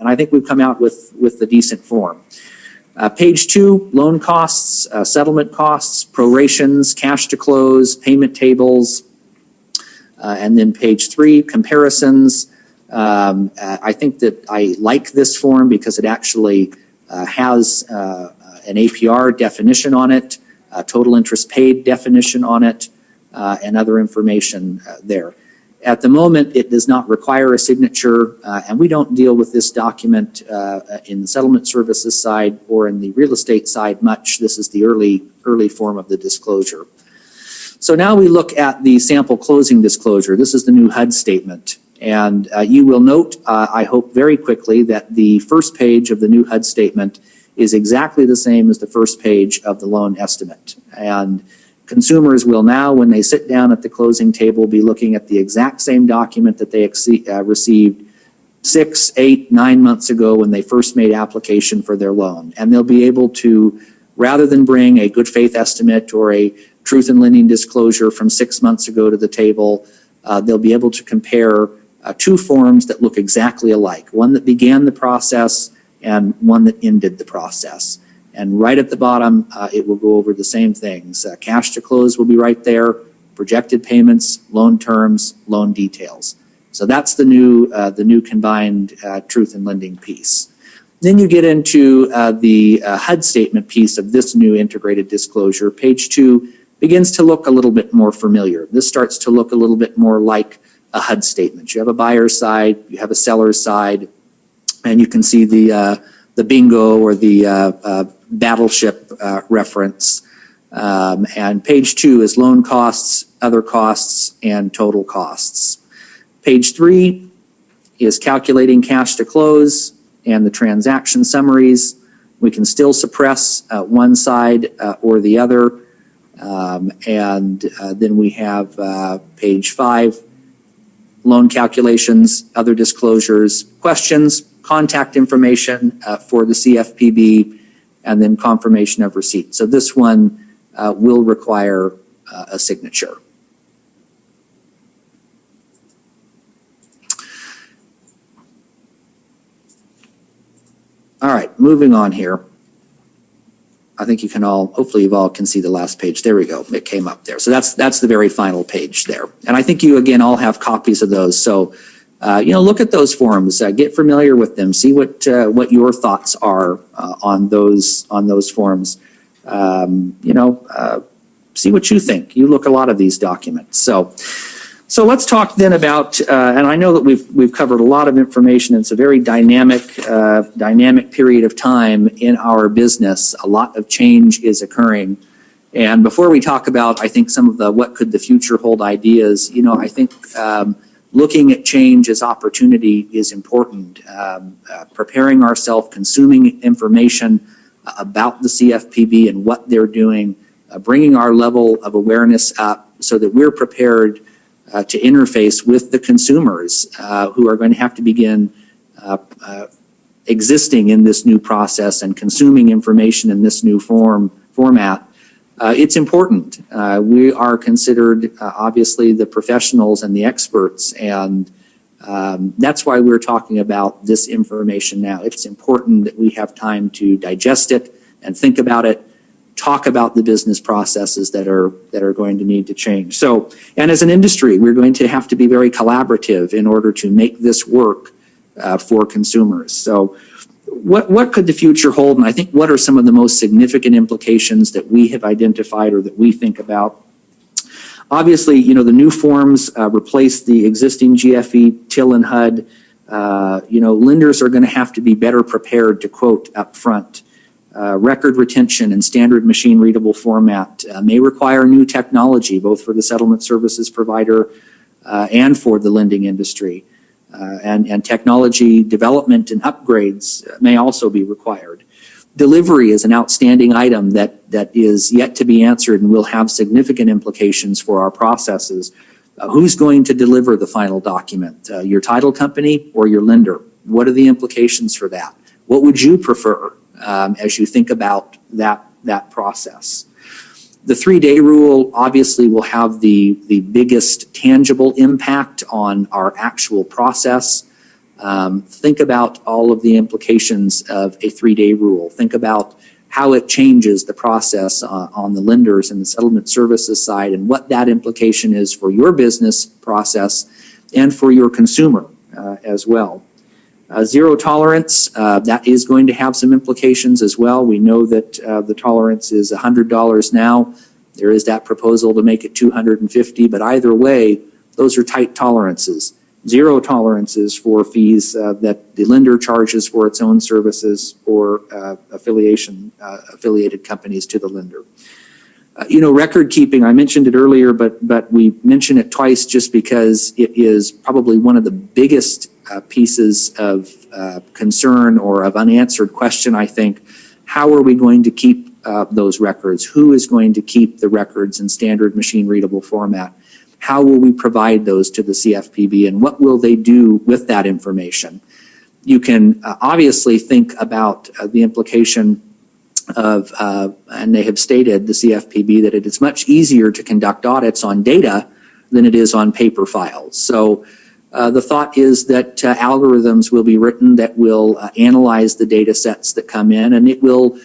And I think we've come out with the decent form. Page 2, loan costs, settlement costs, prorations, cash to close, payment tables, and then page 3, comparisons. I think that I like this form because it actually has an APR definition on it, total interest paid definition on it, and other information there. At the moment, it does not require a signature, and we don't deal with this document in the settlement services side or in the real estate side much. This is the early form of the disclosure. So now we look at the sample closing disclosure. This is the new HUD statement. And you will note, I hope very quickly, that the first page of the new HUD statement is exactly the same as the first page of the loan estimate. And consumers will now, when they sit down at the closing table, be looking at the exact same document that they received 6, 8, 9 months ago when they first made application for their loan. And they'll be able to, rather than bring a good faith estimate or a truth in lending disclosure from 6 months ago to the table, they'll be able to compare two forms that look exactly alike, one that began the process and one that ended the process. And right at the bottom, it will go over the same things. Cash to close will be right there, projected payments, loan terms, loan details. So that's the new combined truth in lending piece. Then you get into the HUD statement piece of this new integrated disclosure. Page 2 begins to look a little bit more familiar. This starts to look a little bit more like a HUD statement. You have a buyer's side, you have a seller's side, and you can see the bingo or the battleship reference. And page 2 is loan costs, other costs, and total costs. Page 3 is calculating cash to close and the transaction summaries. We can still suppress one side or the other. And then we have page 5, loan calculations, other disclosures, questions, contact information for the CFPB, and then confirmation of receipt. So this one will require a signature. All right, moving on here. I think you can all, hopefully you all can see the last page. There we go, it came up there. So that's the very final page there. And I think you, again, all have copies of those. So, look at those forms, get familiar with them, see what your thoughts are on those forms. See what you think. You look a lot of these documents. So let's talk then about, and I know that we've covered a lot of information. It's a very dynamic period of time in our business. A lot of change is occurring. And before we talk about, I think, some of the what could the future hold ideas, I think looking at change as opportunity is important. Preparing ourselves, consuming information about the CFPB and what they're doing, bringing our level of awareness up so that we're prepared to interface with the consumers who are going to have to begin existing in this new process and consuming information in this new format. It's important. We are considered, obviously, the professionals and the experts, and that's why we're talking about this information now. It's important that we have time to digest it and think about it, talk about the business processes that are going to need to change. So, and as an industry, we're going to have to be very collaborative in order to make this work for consumers. So what could the future hold? And I think what are some of the most significant implications that we have identified or that we think about? Obviously, the new forms replace the existing GFE, TIL, and HUD. Lenders are going to have to be better prepared to quote up front. Record retention and standard machine readable format may require new technology, both for the settlement services provider and for the lending industry. And technology development and upgrades may also be required. Delivery is an outstanding item that is yet to be answered and will have significant implications for our processes. Who's going to deliver the final document? Your title company or your lender? What are the implications for that? What would you prefer as you think about that process? The 3-day rule obviously will have the biggest tangible impact on our actual process. Think about all of the implications of a 3-day rule. Think about how it changes the process on the lenders and the settlement services side, and what that implication is for your business process and for your consumer as well. Zero tolerance, that is going to have some implications as well. We know that the tolerance is $100 now. There is that proposal to make it $250, but either way, those are tight tolerances. Zero tolerances for fees that the lender charges for its own services or affiliated companies to the lender. Record keeping, I mentioned it earlier, but we mention it twice just because it is probably one of the biggest pieces of concern or of unanswered question, I think. How are we going to keep those records? Who is going to keep the records in standard machine readable format? How will we provide those to the CFPB, and what will they do with that information? You can obviously think about the implication of, and they have stated, the CFPB, that it is much easier to conduct audits on data than it is on paper files. So the thought is that algorithms will be written that will analyze the data sets that come in, and it will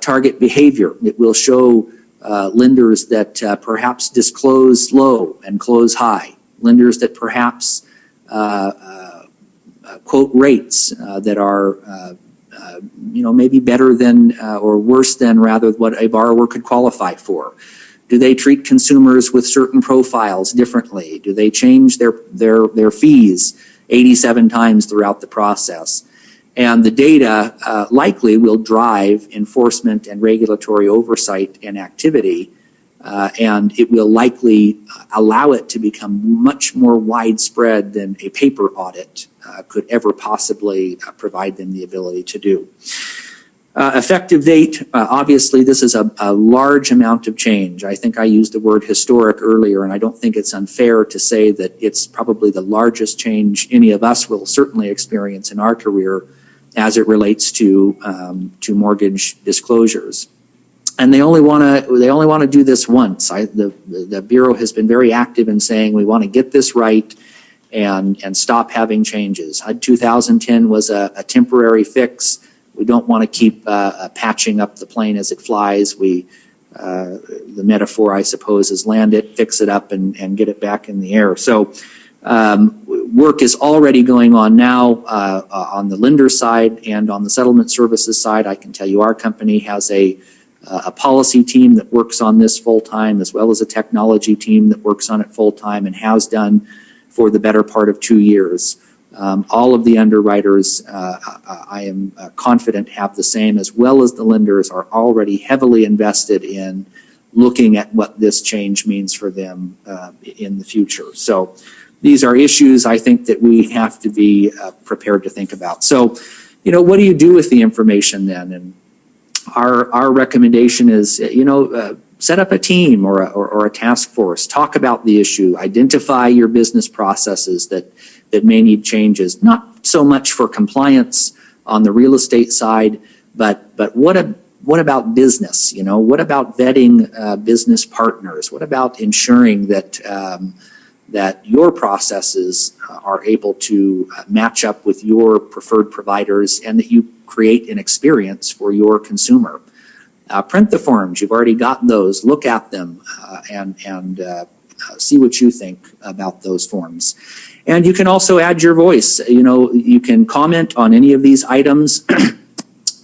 target behavior. It will show lenders that perhaps disclose low and close high, lenders that perhaps quote rates that are maybe better than or worse than rather what a borrower could qualify for. Do they treat consumers with certain profiles differently? Do they change their fees 87 times throughout the process? And the data likely will drive enforcement and regulatory oversight and activity, and it will likely allow it to become much more widespread than a paper audit could ever possibly provide them the ability to do. Effective date, obviously this is a large amount of change. I think I used the word historic earlier, and I don't think it's unfair to say that it's probably the largest change any of us will certainly experience in our career as it relates to mortgage disclosures. And they only want to do this once. The Bureau has been very active in saying we want to get this right and stop having changes. 2010 was a temporary fix. We don't want to keep patching up the plane as it flies. The metaphor, I suppose, is land it, fix it up, and get it back in the air. So work is already going on now on the lender side and on the settlement services side. I can tell you our company has a policy team that works on this full-time, as well as a technology team that works on it full-time and has done for the better part of 2 years. All of the underwriters, I am confident, have the same, as well as the lenders are already heavily invested in looking at what this change means for them in the future. So these are issues I think that we have to be prepared to think about. So, what do you do with the information then? And our recommendation is, set up a team or a task force, talk about the issue, identify your business processes that may need changes, not so much for compliance on the real estate side, but what about business? What about vetting business partners? What about ensuring that that your processes are able to match up with your preferred providers and that you create an experience for your consumer? Print the forms. You've already got those. Look at them and see what you think about those forms. And you can also add your voice. You can comment on any of these items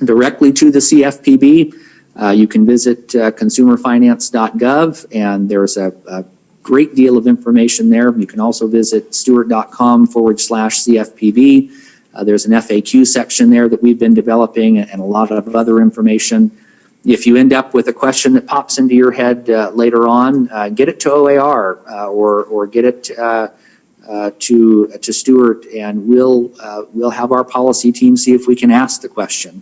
directly to the CFPB. You can visit consumerfinance.gov, and there's a great deal of information there. You can also visit stewart.com/CFPB. There's an FAQ section there that we've been developing and a lot of other information. If you end up with a question that pops into your head later on, get it to OAR or get it to Stewart, and we'll have our policy team see if we can ask the question.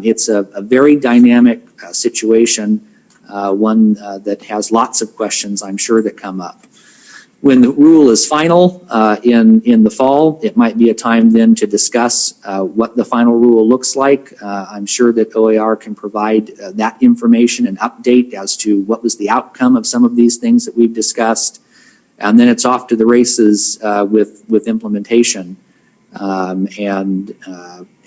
It's a very dynamic situation, one that has lots of questions, I'm sure, that come up. When the rule is final in the fall, it might be a time then to discuss what the final rule looks like. I'm sure that OAR can provide that information and update as to what was the outcome of some of these things that we've discussed. And then it's off to the races with implementation. and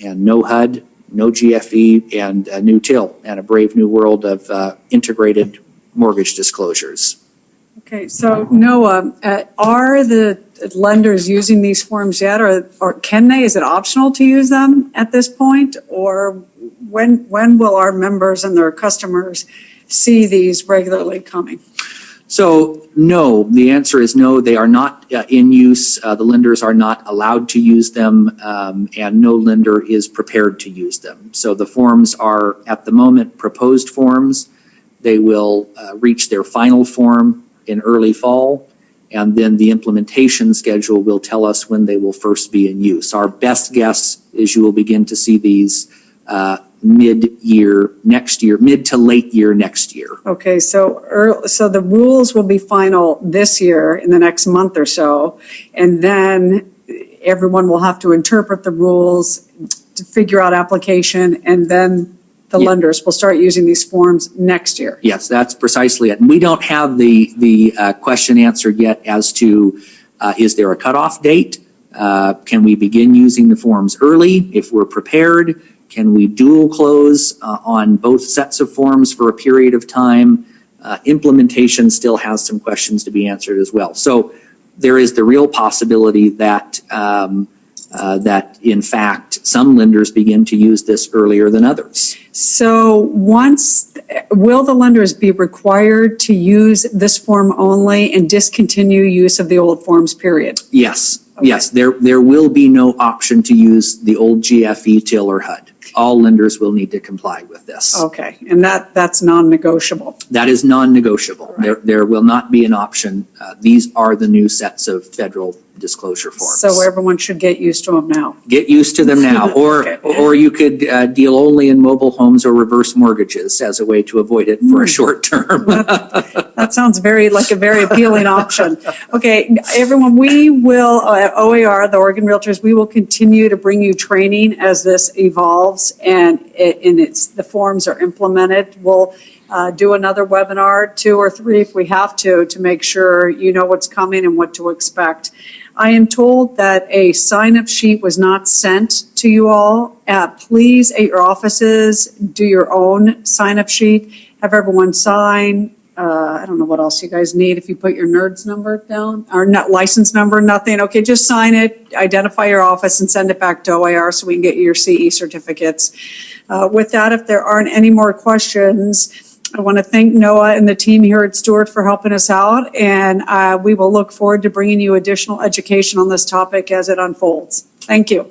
no HUD, no GFE, and a new TIL, and a brave new world of integrated mortgage disclosures. Okay, so Noah, are the lenders using these forms yet, or can they? Is it optional to use them at this point, or when will our members and their customers see these regularly coming? So no, the answer is no, they are not in use. The lenders are not allowed to use them, and no lender is prepared to use them. So the forms are at the moment proposed forms. They will reach their final form in early fall, and then the implementation schedule will tell us when they will first be in use. Our best guess is you will begin to see these mid-year next year, mid to late year next year. Okay, so the rules will be final this year in the next month or so, and then everyone will have to interpret the rules to figure out application, and then the lenders will start using these forms next year. Yes, that's precisely it. And we don't have the question answered yet as to is there a cutoff date? Can we begin using the forms early if we're prepared? Can we dual close on both sets of forms for a period of time? Implementation still has some questions to be answered as well. So there is the real possibility that that in fact some lenders begin to use this earlier than others. So will the lenders be required to use this form only and discontinue use of the old forms, period? Yes, okay. Yes, there will be no option to use the old GFE, TIL, or HUD. All lenders will need to comply with this. Okay, and that's non-negotiable. That is non-negotiable. Right. There will not be an option. These are the new sets of federal disclosure forms. So everyone should get used to them now. Get used to them now, or you could deal only in mobile homes or reverse mortgages as a way to avoid it for a short term. That sounds like a very appealing option. Okay, everyone, we will, OAR, the Oregon Realtors, we will continue to bring you training as this evolves and the forms are implemented. We'll do another webinar, 2 or 3 if we have to make sure you know what's coming and what to expect. I am told that a sign-up sheet was not sent to you all. Please, at your offices, do your own sign-up sheet. Have everyone sign. I don't know what else you guys need. If you put your NERDS number down, or not license number, nothing. Okay, just sign it, identify your office, and send it back to OAR so we can get you your CE certificates. With that, if there aren't any more questions, I want to thank Noah and the team here at Stewart for helping us out, and we will look forward to bringing you additional education on this topic as it unfolds. Thank you.